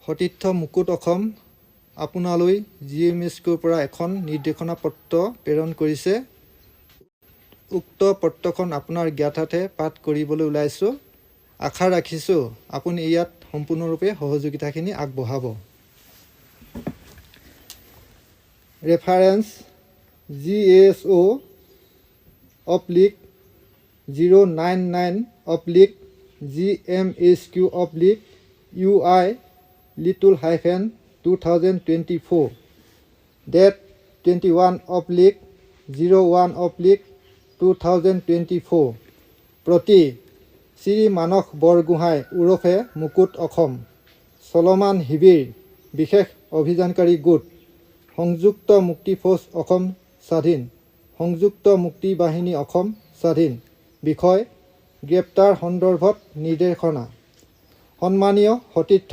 সতীৰ্থ মুকুট অসম আপোনালৈ GMSKৰ পৰা এখন নিৰ্দেশনা পত্ৰ প্ৰেৰণ কৰিছে। উক্ত পত্ৰখন আপোনাৰ জ্ঞাতাৰ্থে পাঠ কৰিবলৈ ওলাইছোঁ। আশা ৰাখিছোঁ আপুনি ইয়াত সম্পূৰ্ণৰূপে সহযোগিতাখিনি আগবঢ়াব। ৰেফাৰেন্স GSO/099/GMSQ/UI (2024) Date 21/01/2024 প্ৰতি শ্ৰী মানস বৰগোহাঁই ওৰফে মুকুট অসম চলমান শিবিৰ বিশেষ অভিযানকাৰী গোট সংযুক্ত মুক্তি ফৌজ অসম স্বাধীন সংযুক্ত মুক্তি বাহিনী অসম স্বাধীন বিষয় গ্ৰেপ্তাৰ সন্দৰ্ভত নিৰ্দেশনা। সন্মানীয় সতীৰ্থ,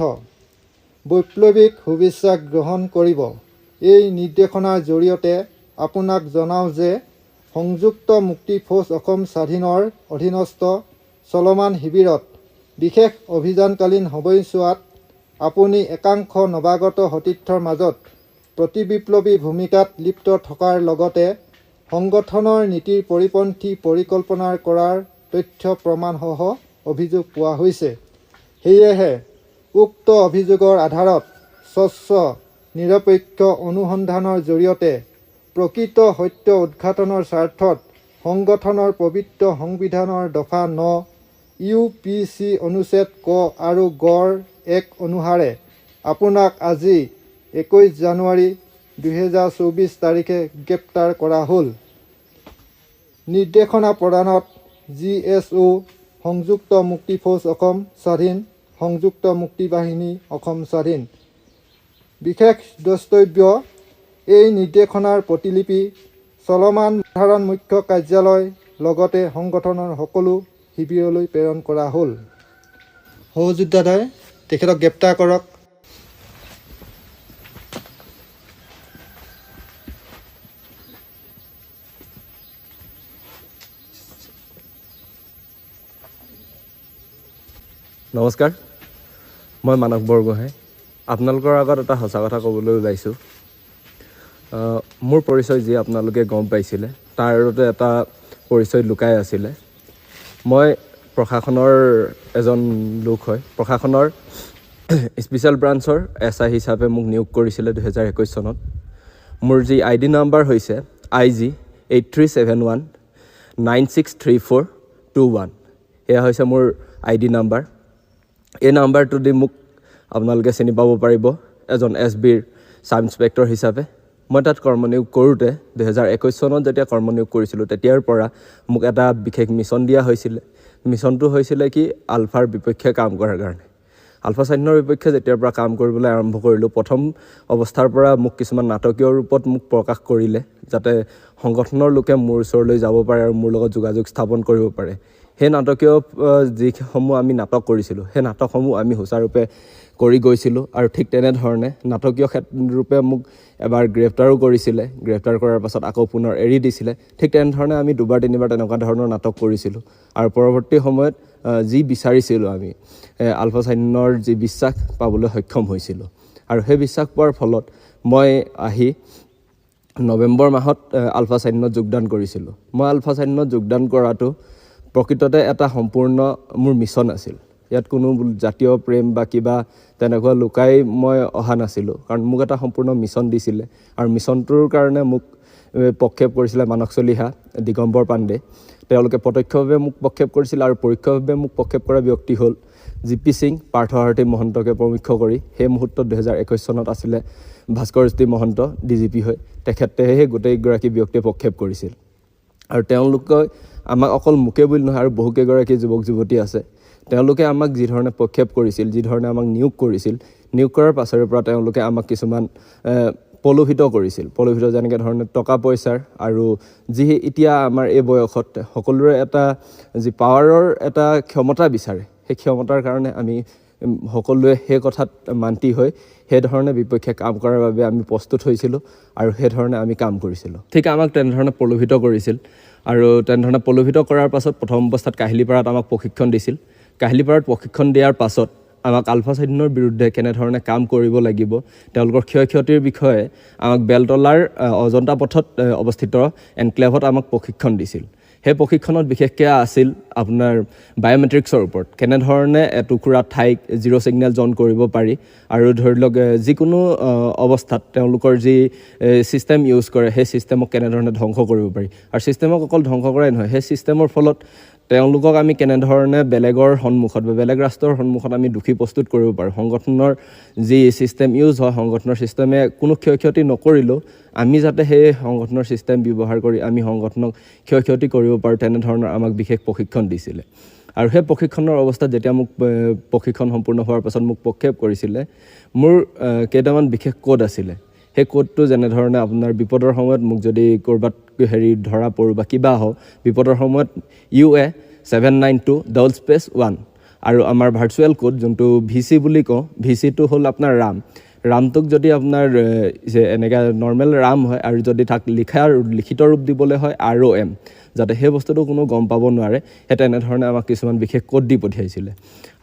বৈপ্লৱিক শুভেচ্ছা গ্ৰহণ কৰিব। এই নিৰ্দেশনাৰ জৰিয়তে আপোনাক জনাওঁ যে সংযুক্ত মুক্তি ফৌজ অসম স্বাধীনৰ অধীনস্থ চলমান শিবিৰত বিশেষ অভিযানকালীন সময়ছোৱাত আপুনি একাংশ নৱাগত সতীৰ্থৰ মাজত প্ৰতিবিপ্লৱী ভূমিকাত লিপ্ত থকাৰ লগতে সংগঠনৰ নীতিৰ পৰিপন্থী পৰিকল্পনা কৰাৰ তথ্য প্ৰমাণসহ অভিযোগ পোৱা হৈছে। সেয়েহে উক্ত অভিযোগৰ আধাৰত স্বচ্ছ নিৰপেক্ষ অনুসন্ধানৰ জৰিয়তে প্ৰকৃত সত্য উদ্ঘাটনৰ স্বাৰ্থত সংগঠনৰ পবিত্ৰ সংবিধানৰ দফা 9 UPC অনুচ্ছেদ ক আৰু গড় 1 অনুসাৰে আপোনাক আজি 21 জানুৱাৰী 2024 তাৰিখে গ্ৰেপ্তাৰ কৰা হ'ল। নিৰ্দেশনা প্ৰদানত GSO সংযুক্ত মুক্তি ফৌজ অসম স্বাধীন সংযুক্ত মুক্তি বাহিনী অসম স্বাধীন। বিশেষ দ্ৰষ্টব্য: এই নিৰ্দেশনাৰ প্ৰতিলিপি চলমান সাধাৰণ মুখ্য কাৰ্যালয় লগতে সংগঠনৰ সকলো শিবিৰলৈ প্ৰেৰণ কৰা হ'ল। সহযোদ্ধাই তেখেতক গ্ৰেপ্তাৰ কৰক। নমস্কাৰ, মই মানস বৰগোহাঁই আপোনালোকৰ আগত এটা সঁচা কথা ক'বলৈ ওলাইছোঁ। মোৰ পৰিচয় যি আপোনালোকে গম পাইছিলে তাৰ এটা পৰিচয় লুকাই আছিলে। মই প্ৰশাসনৰ এজন লোক হয়। প্ৰশাসনৰ স্পেচিয়েল ব্ৰাঞ্চৰ SI হিচাপে মোক নিয়োগ কৰিছিলে 2021 চনত। মোৰ যি ID নাম্বাৰ হৈছে IG 8371963421। এয়া হৈছে মোৰ ID নাম্বাৰ। এই নাম্বাৰটো দি মোক আপোনালোকে চিনি পাব পাৰিব এজন SBৰ ছাব ইন্সপেক্টৰ হিচাপে। মই তাত কৰ্মনিয়োগ কৰোঁতে 2021 চনত যেতিয়া কৰ্মনিয়োগ কৰিছিলোঁ তেতিয়াৰ পৰা মোক এটা বিশেষ মিছন দিয়া হৈছিলে। মিছনটো হৈছিলে কি, আলফাৰ বিপক্ষে কাম কৰাৰ কাৰণে। আলফা স্বাধীনৰ বিপক্ষে যেতিয়াৰ পৰা কাম কৰিবলৈ আৰম্ভ কৰিলোঁ, প্ৰথম অৱস্থাৰ পৰা মোক কিছুমান নাটকীয় ৰূপত মোক প্ৰকাশ কৰিলে যাতে সংগঠনৰ লোকে মোৰ ওচৰলৈ যাব পাৰে আৰু মোৰ লগত যোগাযোগ স্থাপন কৰিব পাৰে। সেই নাটকীয় যিসমূহ আমি নাটক কৰিছিলোঁ সেই নাটকসমূহ আমি সুচাৰুৰূপে কৰি গৈছিলোঁ আৰু ঠিক তেনেধৰণে নাটকীয় ৰূপে মোক এবাৰ গ্ৰেপ্তাৰো কৰিছিলে। গ্ৰেপ্তাৰ কৰাৰ পাছত আকৌ পুনৰ এৰি দিছিলে। ঠিক তেনেধৰণে আমি দুবাৰ তিনিবাৰ তেনেকুৱা ধৰণৰ নাটক কৰিছিলোঁ আৰু পৰৱৰ্তী সময়ত যি বিচাৰিছিলোঁ আমি আলফা স্বাধীনৰ যি বিশ্বাস পাবলৈ সক্ষম হৈছিলোঁ আৰু সেই বিশ্বাস পোৱাৰ ফলত মই আহি নৱেম্বৰ মাহত আলফা স্বাধীনত যোগদান কৰিছিলোঁ। মই আলফা স্বাধীনত যোগদান কৰাটো প্ৰকৃততে এটা সম্পূৰ্ণ মোৰ মিছন আছিল। ইয়াত কোনো জাতীয় প্ৰেম বা কিবা তেনেকুৱা লুকাই মই অহা নাছিলোঁ, কাৰণ মোক এটা সম্পূৰ্ণ মিছন দিছিলে আৰু মিছনটোৰ কাৰণে মোক পক্ষেপ কৰিছিলে মানস চলিহা, দিগম্বৰ পাণ্ডে। তেওঁলোকে প্ৰত্যক্ষভাৱে মোক পক্ষেপ কৰিছিল আৰু পৰোক্ষভাৱে মোক পক্ষেপ কৰা ব্যক্তি হ'ল GP সিং, পাৰ্থসাৰথী মহন্তকে প্ৰমুখ্য কৰি। সেই মুহূৰ্তত 2021 চনত আছিলে ভাস্কৰজ্যোতি মহন্ত DGP হৈ। তেখেতেহে গোটেইগৰাকী ব্যক্তিয়ে পক্ষেপ কৰিছিল আৰু তেওঁলোকে আমাক অকল মোকে বুলি নহয় আৰু বহুকেইগৰাকী যুৱক যুৱতী আছে, তেওঁলোকে আমাক যিধৰণে পক্ষেপ কৰিছিল, যিধৰণে আমাক নিয়োগ কৰিছিল, নিয়োগ কৰাৰ পাছৰে পৰা তেওঁলোকে আমাক কিছুমান প্ৰলোভিত কৰিছিল। প্ৰলোভিত যেনেকৈ ধৰণে টকা পইচাৰ আৰু যি এতিয়া আমাৰ এই বয়সত সকলোৰে এটা যি পাৱাৰৰ এটা ক্ষমতা বিচাৰে, সেই ক্ষমতাৰ কাৰণে আমি সকলোৱে সেই কথাত মান্তি হৈ সেইধৰণে বিপক্ষে কাম কৰাৰ বাবে আমি প্ৰস্তুত হৈছিলোঁ আৰু সেইধৰণে আমি কাম কৰিছিলোঁ। ঠিক আমাক তেনেধৰণে প্ৰলোভিত কৰিছিল আৰু তেনেধৰণে প্ৰলোভিত কৰাৰ পাছত প্ৰথম অৱস্থাত কাহিলীপাৰাত আমাক প্ৰশিক্ষণ দিছিল। কাহিলীপাৰাত প্ৰশিক্ষণ দিয়াৰ পাছত আমাক আলফা স্বাধীনৰ বিৰুদ্ধে কেনেধৰণে কাম কৰিব লাগিব, তেওঁলোকৰ ক্ষয় ক্ষতিৰ বিষয়ে আমাক বেলতলাৰ অজন্তা পথত অৱস্থিত এনক্লেভত আমাক প্ৰশিক্ষণ দিছিল। সেই প্ৰশিক্ষণত বিশেষকৈ আছিল আপোনাৰ বায়'মেট্ৰিক্সৰ ওপৰত, কেনেধৰণে এটুকুৰা ঠাইক জিৰ' ছিগনেল জন কৰিব পাৰি আৰু ধৰি লওক যিকোনো অৱস্থাত তেওঁলোকৰ যি ছিষ্টেম ইউজ কৰে সেই ছিষ্টেমক কেনেধৰণে ধ্বংস কৰিব পাৰি। আৰু ছিষ্টেমক অকল ধ্বংস কৰাই নহয়, সেই ছিষ্টেমৰ ফলত তেওঁলোকক আমি কেনেধৰণে বেলেগৰ সন্মুখত বা বেলেগ ৰাষ্ট্ৰৰ সন্মুখত আমি দোষী প্ৰস্তুত কৰিব পাৰোঁ। সংগঠনৰ যি ছিষ্টেম ইউজ হয়, সংগঠনৰ ছিষ্টেমে কোনো ক্ষয় ক্ষতি নকৰিলেও আমি যাতে সেই সংগঠনৰ ছিষ্টেম ব্যৱহাৰ কৰি আমি সংগঠনক ক্ষয় ক্ষতি কৰিব পাৰোঁ, তেনেধৰণৰ আমাক বিশেষ প্ৰশিক্ষণ দিছিলে। আৰু সেই প্ৰশিক্ষণৰ অৱস্থাত যেতিয়া মোক প্ৰশিক্ষণ সম্পূৰ্ণ হোৱাৰ পাছত মোক প্ৰক্ষেপ কৰিছিলে, মোৰ কেইটামান বিশেষ কোড আছিলে। সেই কোডটো যেনেধৰণে আপোনাৰ বিপদৰ সময়ত মোক যদি ক'ৰবাত ধৰা পৰোঁ বা কিবা হওঁ, বিপদৰ সময়ত UA 792/1 আৰু আমাৰ ভাৰ্চুৱেল কোড যোনটো VC বুলি কওঁ, VCটো হ'ল আপোনাৰ ৰামটোক যদি আপোনাৰ এনেকৈ নৰ্মেল ৰাম হয় আৰু যদি তাক লিখিত ৰূপ দিবলৈ হয় ROM, যাতে সেই বস্তুটো কোনো গম পাব নোৱাৰে, সেই তেনেধৰণে আমাক কিছুমান বিশেষ কোড দি পঠিয়াইছিলে।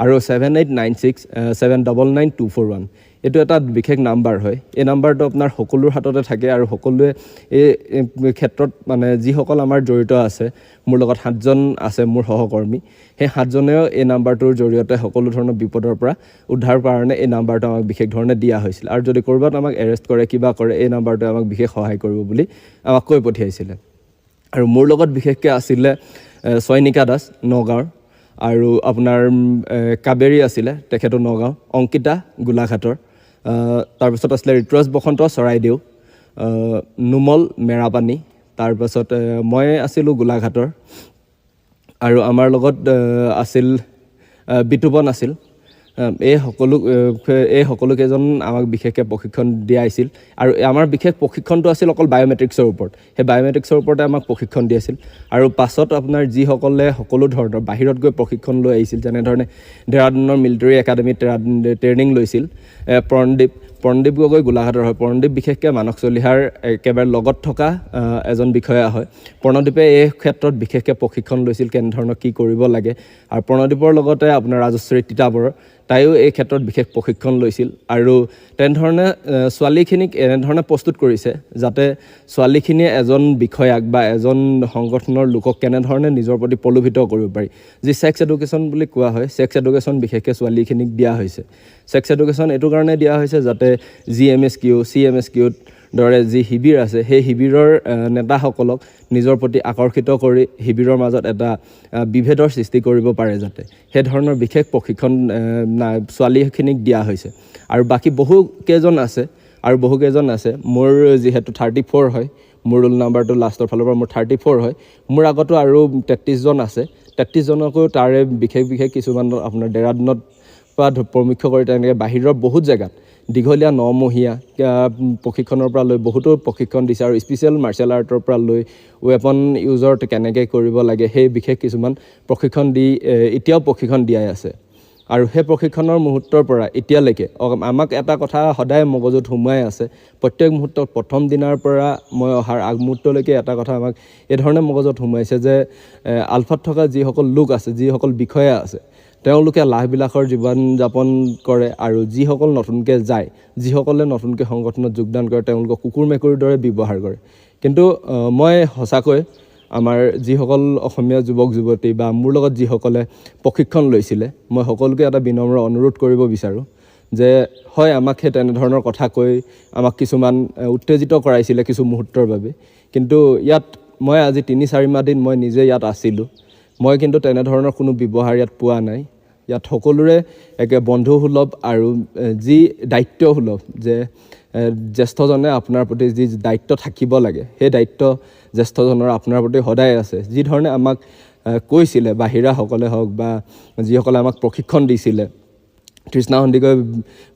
আৰু 7896799241 এইটো এটা বিশেষ নাম্বাৰ হয়। এই নাম্বাৰটো আপোনাৰ সকলোৰ হাততে থাকে আৰু সকলোৱে এই ক্ষেত্ৰত মানে যিসকল আমাৰ জড়িত আছে, মোৰ লগত 7জন আছে মোৰ সহকৰ্মী, সেই 7জনেও এই নাম্বাৰটোৰ জৰিয়তে সকলো ধৰণৰ বিপদৰ পৰা উদ্ধাৰৰ কাৰণে এই নাম্বাৰটো আমাক বিশেষ ধৰণে দিয়া হৈছিল। আৰু যদি ক'ৰবাত আমাক এৰেষ্ট কৰে, কিবা কৰে, এই নাম্বাৰটোৱে আমাক বিশেষ সহায় কৰিব বুলি আমাক কৈ পঠিয়াইছিলে। আৰু মোৰ লগত বিশেষকৈ আছিলে চয়নিকা দাস নগাঁৱৰ, আৰু আপোনাৰ কাবেৰী আছিলে, তেখেতো নগাঁও, অংকিতা গোলাঘাটৰ, তাৰপিছত আছিলে ঋতুৰাজ বসন্ত চৰাইদেউ, নুমল মেৰাপানী, তাৰপাছত মই আছিলোঁ গোলাঘাটৰ, আৰু আমাৰ লগত আছিল বিতুপন আছিল। এই সকলোকেইজন আমাক বিশেষকৈ প্ৰশিক্ষণ দিয়াইছিল। আৰু আমাৰ বিশেষ প্ৰশিক্ষণটো আছিল অকল বায়'মেট্ৰিক্সৰ ওপৰত। সেই বায়'মেট্ৰিক্সৰ ওপৰতে আমাক প্ৰশিক্ষণ দিয়াইছিল। আৰু পাছত আপোনাৰ যিসকলে সকলো ধৰণৰ বাহিৰত গৈ প্ৰশিক্ষণ লৈ আহিছিল, যেনেধৰণে ডেৰাডুনৰ মিলিটাৰী একাডেমীত ট্ৰেইনিং লৈছিল প্ৰণদীপ গগৈ গোলাঘাটৰ হয়। প্ৰণদীপ বিশেষকৈ মানস চলিহাৰ একেবাৰে লগত থকা এজন বিষয়া হয়। প্ৰণদীপে এই ক্ষেত্ৰত বিশেষকৈ প্ৰশিক্ষণ লৈছিল, কেনেধৰণৰ কি কৰিব লাগে। আৰু প্ৰণদীপৰ লগতে আপোনাৰ ৰাজশ্ৰী তিতাবৰ, তাইও এই ক্ষেত্ৰত বিশেষ প্ৰশিক্ষণ লৈছিল। আৰু তেনেধৰণে ছোৱালীখিনিক এনেধৰণে প্ৰস্তুত কৰিছে যাতে ছোৱালীখিনিয়ে এজন বিষয়াক বা এজন সংগঠনৰ লোকক কেনেধৰণে নিজৰ প্ৰতি প্ৰলোভিত কৰিব পাৰি। যি ছেক্স এডুকেশ্যন বুলি কোৱা হয়, ছেক্স এডুকেশ্যন বিশেষকৈ ছোৱালীখিনিক দিয়া হৈছে। ছেক্স এডুকেশ্যন এইটো কাৰণে দিয়া হৈছে যাতে GMSQ, CMSQৰ দৰে যি শিবিৰ আছে, সেই শিবিৰৰ নেতাসকলক নিজৰ প্ৰতি আকৰ্ষিত কৰি শিবিৰৰ মাজত এটা বিভেদৰ সৃষ্টি কৰিব পাৰে, যাতে সেই ধৰণৰ বিশেষ প্ৰশিক্ষণ ছোৱালীখিনিক দিয়া হৈছে। আৰু বাকী বহুকেইজন আছে, মোৰ যিহেতু 34 হয়, মোৰ ৰোল নাম্বাৰটো লাষ্টৰ ফালৰ পৰা মোৰ 34 হয়, মোৰ আগতো আৰু 33জন আছে। 33জনকো তাৰে বিশেষ কিছুমান আপোনাৰ ডেৰাডুনত পৰা প্ৰমুখ্য কৰি তেনেকৈ বাহিৰৰ বহুত জেগাত দীঘলীয়া 9মহীয়া প্ৰশিক্ষণৰ পৰা লৈ বহুতো প্ৰশিক্ষণ দিছে। আৰু স্পেচিয়েল মাৰ্চিয়েল আৰ্টৰ পৰা লৈ ৱেপন ইউজৰ কেনেকৈ কৰিব লাগে, সেই বিশেষ কিছুমান প্ৰশিক্ষণ দি এতিয়াও প্ৰশিক্ষণ দিয়াই আছে। আৰু সেই প্ৰশিক্ষণৰ মুহূৰ্তৰ পৰা এতিয়ালৈকে আমাক এটা কথা সদায় মগজুত সোমোৱাই আছে। প্ৰত্যেক মুহূৰ্তত প্ৰথম দিনাৰ পৰা মই অহাৰ আগমুহূৰ্তলৈকে এটা কথা আমাক এই ধৰণে মগজুত সোমোৱাইছে যে আলফাত থকা যিসকল লোক আছে, যিসকল বিষয়া আছে, তেওঁলোকে লাহবিলাসৰ জীৱন যাপন কৰে। আৰু যিসকল নতুনকৈ যায়, যিসকলে নতুনকৈ সংগঠনত যোগদান কৰে, তেওঁলোকক কুকুৰ মেকুৰীৰ দৰে ব্যৱহাৰ কৰে। কিন্তু মই সঁচাকৈ আমাৰ যিসকল অসমীয়া যুৱক যুৱতী বা মোৰ লগত যিসকলে প্ৰশিক্ষণ লৈছিলে, মই সকলোকে এটা বিনম্ৰ অনুৰোধ কৰিব বিচাৰোঁ যে হয়, আমাক সেই তেনেধৰণৰ কথা কৈ আমাক কিছুমান উত্তেজিত কৰাইছিলে কিছু মুহূৰ্তৰ বাবে। কিন্তু ইয়াত মই আজি 3-4 মাহ দিন মই নিজে ইয়াত আছিলোঁ, মই কিন্তু তেনেধৰণৰ কোনো ব্যৱহাৰ ইয়াত পোৱা নাই। ইয়াত সকলোৰে একে বন্ধুসুলভ আৰু যি দায়িত্বসুলভ, যে জ্যেষ্ঠজনে আপোনাৰ প্ৰতি যি দায়িত্ব থাকিব লাগে, সেই দায়িত্ব জ্যেষ্ঠজনৰ আপোনাৰ প্ৰতি সদায় আছে। যি ধৰণে আমাক কৈছিলে বাহিৰাসকলে হওক বা যিসকলে আমাক প্ৰশিক্ষণ দিছিলে, তৃষ্ণা সন্দিকৈ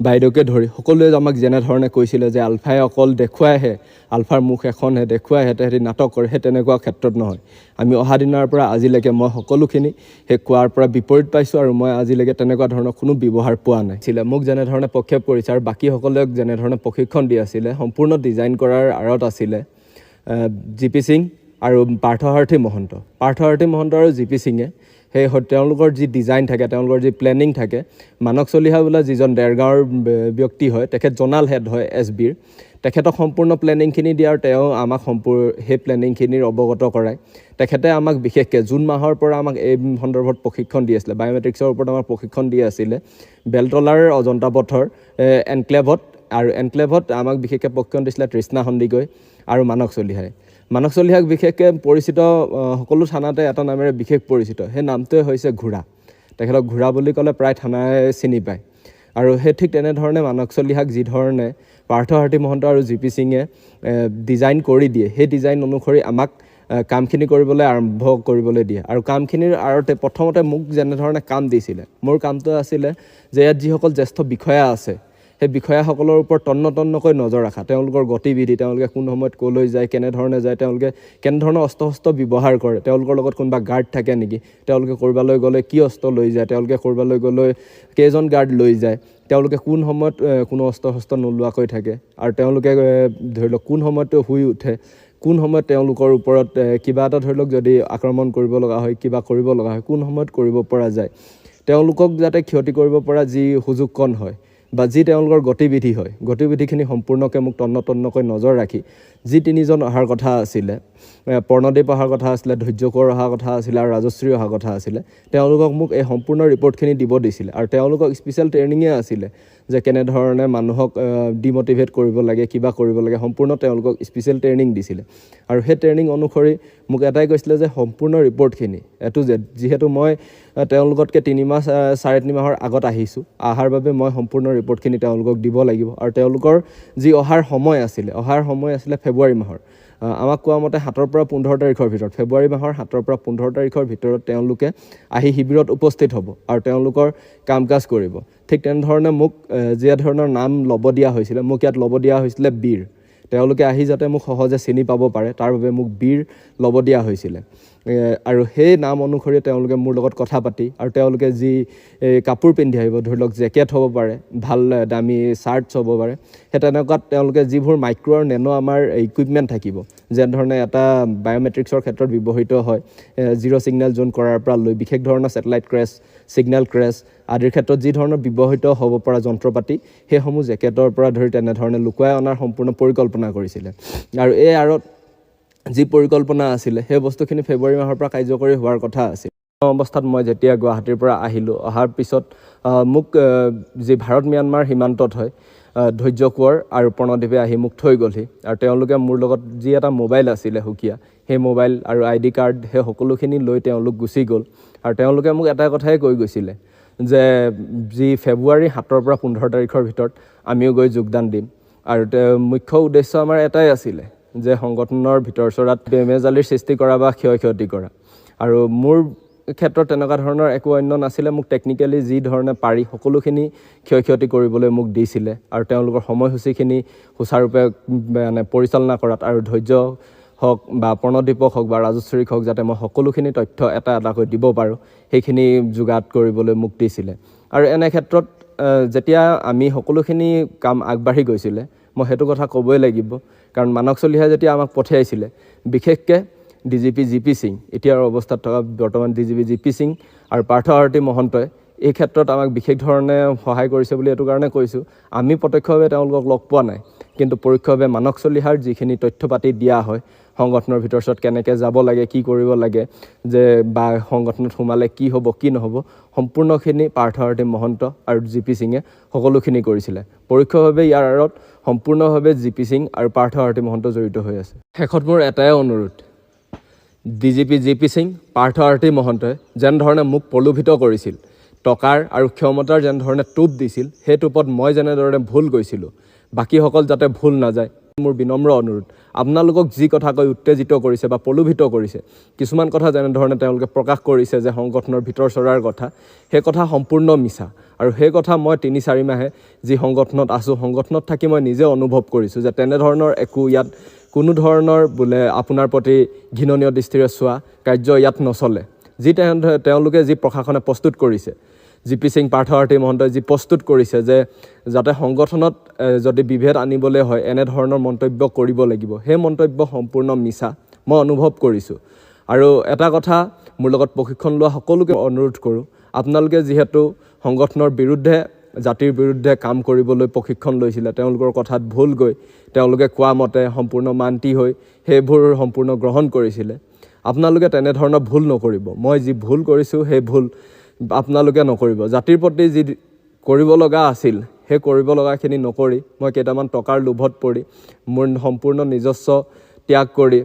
বাইদেউকে ধৰি সকলোৱে আমাক যেনেধৰণে কৈছিলে যে আলফাই অকল দেখুৱাইহে, আলফাৰ মুখ এখনহে দেখুৱাইহে, তেহেঁতি নাটক কৰে, সেই তেনেকুৱা ক্ষেত্ৰত নহয়। আমি অহা দিনাৰ পৰা আজিলৈকে মই সকলোখিনি সেই কোৱাৰ পৰা বিপৰীত পাইছোঁ। আৰু মই আজিলৈকে তেনেকুৱা ধৰণৰ কোনো ব্যৱহাৰ পোৱা নাই। মোক যেনেধৰণে প্ৰক্ষেপ কৰিছে আৰু বাকীসকলক যেনেধৰণে প্ৰশিক্ষণ দি আছিলে, সম্পূৰ্ণ ডিজাইন কৰাৰ আঁৰত আছিলে GP সিং আৰু পাৰ্থসাৰ্থী মহন্ত আৰু GP সিঙে সেই তেওঁলোকৰ যি ডিজাইন থাকে, তেওঁলোকৰ যি প্লেনিং থাকে, মানস চলিহা বোলা যিজন দেৰগাঁৱৰ ব্যক্তি হয়, তেখেত জনাল হেড হয় SBৰ, তেখেতক সম্পূৰ্ণ প্লেনিংখিনি দিয়াৰ তেওঁ আমাক সেই প্লেনিংখিনিৰ অৱগত কৰায়। তেখেতে আমাক বিশেষকৈ জুন মাহৰ পৰা আমাক এই সন্দৰ্ভত প্ৰশিক্ষণ দি আছিলে, বায়'মেট্ৰিক্সৰ ওপৰত আমাক প্ৰশিক্ষণ দি আছিলে বেলতলাৰ অজন্তা পথৰ এনক্লেভত, আৰু এনক্লেভত আমাক বিশেষকৈ প্ৰশিক্ষণ দিছিলে তৃষ্ণা সন্দিকৈ আৰু মানস চলিহাই। মানস চলিহাক বিশেষকৈ পৰিচিত সকলো থানাতে এটা নামেৰে বিশেষ পৰিচিত, সেই নামটোৱে হৈছে ঘোঁৰা। তেখেতক ঘোঁৰা বুলি ক'লে প্ৰায় থানাই চিনি পায়। আৰু সেই ঠিক তেনেধৰণে মানস চলিহাক যিধৰণে পাৰ্থসাৰথী মহন্ত আৰু GP সিঙে ডিজাইন কৰি দিয়ে, সেই ডিজাইন অনুসৰি আমাক কামখিনি কৰিবলৈ আৰম্ভ কৰিবলৈ দিয়ে। আৰু কামখিনিৰ আঁৰতে প্ৰথমতে মোক যেনেধৰণে কাম দিছিলে, মোৰ কামটো আছিলে যে ইয়াত যিসকল জ্যেষ্ঠ বিষয়া আছে, সেই বিষয়াসকলৰ ওপৰত তন্নকৈ নজৰ ৰখা, তেওঁলোকৰ গতিবিধি, তেওঁলোকে কোন সময়ত ক'লৈ যায়, কেনেধৰণে যায়, তেওঁলোকে কেনেধৰণৰ অস্ত্ৰ শস্ত্ৰ ব্যৱহাৰ কৰে, তেওঁলোকৰ লগত কোনোবা গাৰ্ড থাকে নেকি, তেওঁলোকে ক'ৰবালৈ গ'লে কি অস্ত্ৰ লৈ যায়, তেওঁলোকে ক'ৰবালৈ গ'লে কেইজন গাৰ্ড লৈ যায়, তেওঁলোকে কোন সময়ত কোনো অস্ত্ৰ শস্ত্ৰ নোলোৱাকৈ থাকে, আৰু তেওঁলোকে ধৰি লওক কোন সময়ত শুই উঠে, কোন সময়ত তেওঁলোকৰ ওপৰত কিবা এটা ধৰি লওক যদি আক্ৰমণ কৰিব লগা হয়, কিবা কৰিব লগা হয়, কোন সময়ত কৰিব পৰা যায়, তেওঁলোকক যাতে ক্ষতি কৰিব পৰা যি সুযোগকণ হয় বা যি তেওঁলোকৰ গতিবিধি হয়, গতিবিধিখিনি সম্পূৰ্ণকৈ মোক তন্নকৈ নজৰ ৰাখি যি তিনিজন অহাৰ কথা আছিলে, প্ৰণদীপ অহাৰ কথা আছিলে, ধৈৰ্য কোঁৱৰ অহাৰ কথা আছিলে আৰু ৰাজশ্ৰী অহাৰ কথা আছিলে, তেওঁলোকক মোক এই সম্পূৰ্ণ ৰিপৰ্টখিনি দিব দিছিলে। আৰু তেওঁলোকক স্পেচিয়েল ট্ৰেইনিঙে আছিলে যে কেনেধৰণে মানুহক ডিমটিভেট কৰিব লাগে, কিবা কৰিব লাগে, সম্পূৰ্ণ তেওঁলোকক স্পেচিয়েল ট্ৰেইনিং দিছিলে। আৰু সেই ট্ৰেইনিং অনুসৰি মোক এটাই কৈছিলে যে সম্পূৰ্ণ ৰিপৰ্টখিনি A to Z, যিহেতু মই তেওঁলোকতকৈ 3 মাহ 3.5 মাহৰ আগত আহিছোঁ, অহাৰ বাবে মই সম্পূৰ্ণ ৰিপৰ্টখিনি তেওঁলোকক দিব লাগিব। আৰু তেওঁলোকৰ যি অহাৰ সময় আছিলে ফেব্ৰুৱাৰী মাহৰ, আমাক কোৱা মতে 7 পৰা 15 তাৰিখৰ ভিতৰত, ফেব্ৰুৱাৰী মাহৰ 7 পৰা 15 তাৰিখৰ ভিতৰত তেওঁলোকে আহি শিবিৰত উপস্থিত হ'ব আৰু তেওঁলোকৰ কাম কাজ কৰিব। ঠিক তেনেধৰণে মোক যি ধৰণৰ নাম ল'ব দিয়া হৈছিলে, মোক ইয়াত ল'ব দিয়া হৈছিলে বীৰ। তেওঁলোকে আহি যাতে মোক সহজে চিনি পাব পাৰে তাৰ বাবে মোক বীৰ ল'ব দিয়া হৈছিলে। আৰু সেই নাম অনুসৰি তেওঁলোকে মোৰ লগত কথা পাতি, আৰু তেওঁলোকে যি কাপোৰ পিন্ধি আহিব, ধৰি লওক জেকেট হ'ব পাৰে, ভাল দামী শ্বাৰ্টছ হ'ব পাৰে, সেই তেনেকুৱাত তেওঁলোকে যিবোৰ মাইক্ৰ' আৰু নেনো আমাৰ ইকুইপমেণ্ট থাকিব, যেনেধৰণে এটা বায়'মেট্ৰিক্সৰ ক্ষেত্ৰত ব্যৱহৃত হয়, জিৰ' ছিগনেল জোন কৰাৰ পৰা লৈ বিশেষ ধৰণৰ ছেটেলাইট ক্ৰেছ, ছিগনেল ক্ৰেছ আদিৰ ক্ষেত্ৰত যি ধৰণৰ ব্যৱহৃত হ'ব পৰা যন্ত্ৰপাতি, সেইসমূহ জেকেটৰ পৰা ধৰি তেনেধৰণে লুকুৱাই অনাৰ সম্পূৰ্ণ পৰিকল্পনা কৰিছিলে। আৰু এই আঁৰত যি পৰিকল্পনা আছিলে, সেই বস্তুখিনি ফেব্ৰুৱাৰী মাহৰ পৰা কাৰ্যকৰী হোৱাৰ কথা আছিল। অৱস্থাত মই যেতিয়া গুৱাহাটীৰ পৰা আহিলোঁ, অহাৰ পিছত মোক যি ভাৰত ম্যানমাৰ সীমান্তত হয়, ধৈৰ্য কোঁৱৰ আৰু প্ৰণদীপে আহি মোক থৈ গ'লহি। আৰু তেওঁলোকে মোৰ লগত যি এটা মোবাইল আছিলে সুকীয়া, সেই মোবাইল আৰু ID কাৰ্ড, সেই সকলোখিনি লৈ তেওঁলোক গুচি গ'ল। আৰু তেওঁলোকে মোক এটা কথাই কৈ গৈছিলে যে যি ফেব্ৰুৱাৰী 7 পৰা 15 তাৰিখৰ ভিতৰত আমিও গৈ যোগদান দিম। আৰু মুখ্য উদ্দেশ্য আমাৰ এটাই আছিলে যে সংগঠনৰ ভিতৰচৰাত বেমেজালিৰ সৃষ্টি কৰা বা ক্ষতি কৰা। আৰু মোৰ ক্ষেত্ৰত তেনেকুৱা ধৰণৰ একো অন্য নাছিলে, মোক টেকনিকেলি যি ধৰণে পাৰি সকলোখিনি ক্ষতি কৰিবলৈ মোক দিছিলে। আৰু তেওঁলোকৰ সময়সূচীখিনি সুচাৰুৰূপে মানে পৰিচালনা কৰাত, আৰু ধৈৰ্য হওক বা প্ৰণদীপক হওক বা ৰাজশ্ৰীক হওক, যাতে মই সকলোখিনি তথ্য এটাকৈ দিব পাৰোঁ, সেইখিনি যোগাত কৰিবলৈ মোক দিছিলে। আৰু এনে ক্ষেত্ৰত যেতিয়া আমি সকলোখিনি কাম আগবাঢ়ি গৈছিলে, মই সেইটো কথা ক'বই লাগিব, কাৰণ মানস চলিহাই যেতিয়া আমাক পঠিয়াইছিলে, বিশেষকৈ DGP GP সিং, এতিয়াৰ অৱস্থাত থকা বৰ্তমান DGP GP সিং আৰু পাৰ্থসাৰথী মহন্তই এই ক্ষেত্ৰত আমাক বিশেষ ধৰণে সহায় কৰিছে বুলি এইটো কাৰণে কৈছোঁ, আমি প্ৰত্যক্ষভাৱে তেওঁলোকক লগ পোৱা নাই, কিন্তু পৰোক্ষভাৱে মানস চলিহাৰ যিখিনি তথ্য পাতি দিয়া হয়, সংগঠনৰ ভিতৰত কেনেকৈ যাব লাগে, কি কৰিব লাগে, যে বা সংগঠনত সোমালে কি হ'ব কি নহ'ব, সম্পূৰ্ণখিনি পাৰ্থসাৰথী মহন্ত আৰু GP সিঙে সকলোখিনি কৰিছিলে। পৰোক্ষভাৱে ইয়াৰ আঁৰত সম্পূৰ্ণভাৱে GP সিং আৰু পাৰ্থসাৰথী মহন্ত জড়িত হৈ আছে। শেষত মোৰ এটাই অনুৰোধ, DGP GP সিং, পাৰ্থসাৰথী মহন্তই যেনেধৰণে মোক প্ৰলোভিত কৰিছিল, টকাৰ আৰু ক্ষমতাৰ যেনেধৰণে টোপ দিছিল, সেই টোপত মই যেনেধৰণে ভুল গৈছিলোঁ, বাকীসকল যাতে ভুল নাযায়, মোৰ বিনম্ৰ অনুৰোধ। আপোনালোকক যি কথা কৈ উত্তেজিত কৰিছে বা প্ৰলোভিত কৰিছে, কিছুমান কথা যেনেধৰণে তেওঁলোকে প্ৰকাশ কৰিছে যে সংগঠনৰ ভিতৰ চৰাৰ কথা, সেই কথা সম্পূৰ্ণ মিছা। আৰু সেই কথা মই 3-4 মাহে যি সংগঠনত আছোঁ, সংগঠনত থাকি মই নিজে অনুভৱ কৰিছোঁ যে তেনেধৰণৰ একো ইয়াত কোনো ধৰণৰ বোলে আপোনাৰ প্ৰতি ঘৃণনীয় দৃষ্টিৰে চোৱা কাৰ্য ইয়াত নচলে। যি তেওঁলোকে যি প্ৰশাসনে প্ৰস্তুত কৰিছে, GP সিং পাৰ্থসাৰথী মহন্তই যি প্ৰস্তুত কৰিছে যে যাতে সংগঠনত যদি বিভেদ আনিবলৈ হয় এনেধৰণৰ মন্তব্য কৰিব লাগিব, সেই মন্তব্য সম্পূৰ্ণ মিছা মই অনুভৱ কৰিছোঁ। আৰু এটা কথা মোৰ লগত প্ৰশিক্ষণ লোৱা সকলোকে অনুৰোধ কৰোঁ, আপোনালোকে যিহেতু সংগঠনৰ বিৰুদ্ধে জাতিৰ বিৰুদ্ধে কাম কৰিবলৈ প্ৰশিক্ষণ লৈছিলে, তেওঁলোকৰ কথাত ভুল গৈ তেওঁলোকে কোৱা মতে সম্পূৰ্ণ মান্তি হৈ সেইবোৰ সম্পূৰ্ণ গ্ৰহণ কৰিছিলে। আপোনালোকে তেনেধৰণৰ ভুল নকৰিব। মই যি ভুল কৰিছোঁ সেই ভুল আপোনালোকে নকৰিব। জাতিৰ প্ৰতি যি কৰিব লগা আছিল সেই কৰিব লগাখিনি নকৰি মই কেইটামান টকাৰ লোভত পৰি মোৰ সম্পূৰ্ণ নিজস্ব ত্যাগ কৰি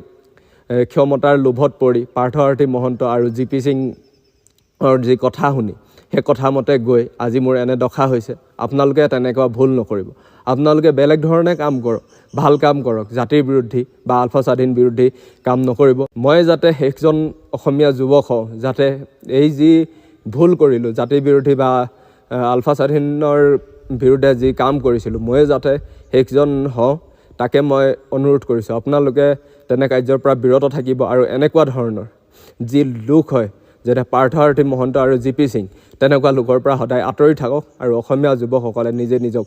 ক্ষমতাৰ লোভত পৰি পাৰ্থসাৰথী মহন্ত আৰু GP সিঙৰ যি কথা শুনি সেই কথা মতে গৈ আজি মোৰ এনে দশা হৈছে। আপোনালোকে তেনেকুৱা ভুল নকৰিব। আপোনালোকে বেলেগ ধৰণে কাম কৰক, ভাল কাম কৰক, জাতিৰ বিৰোধী বা আলফা স্বাধীন বিৰোধী কাম নকৰিব। মই যাতে সেইজন অসমীয়া যুৱক হওঁ, যাতে এই যি ভুল কৰিলোঁ জাতিৰ বিৰোধী বা আলফা স্বাধীনৰ বিৰুদ্ধে যি কাম কৰিছিলোঁ, মই যাতে সেইজন হওঁ তাকে মই অনুৰোধ কৰিছোঁ। আপোনালোকে তেনে কাৰ্যৰ পৰা বিৰত থাকিব আৰু এনেকুৱা ধৰণৰ যি লোক হয় যেনে পাৰ্থসাৰথী মহন্ত আৰু GP সিং তেনেকুৱা লোকৰ পৰা সদায় আঁতৰি থাকক আৰু অসমীয়া যুৱকসকলে নিজে নিজক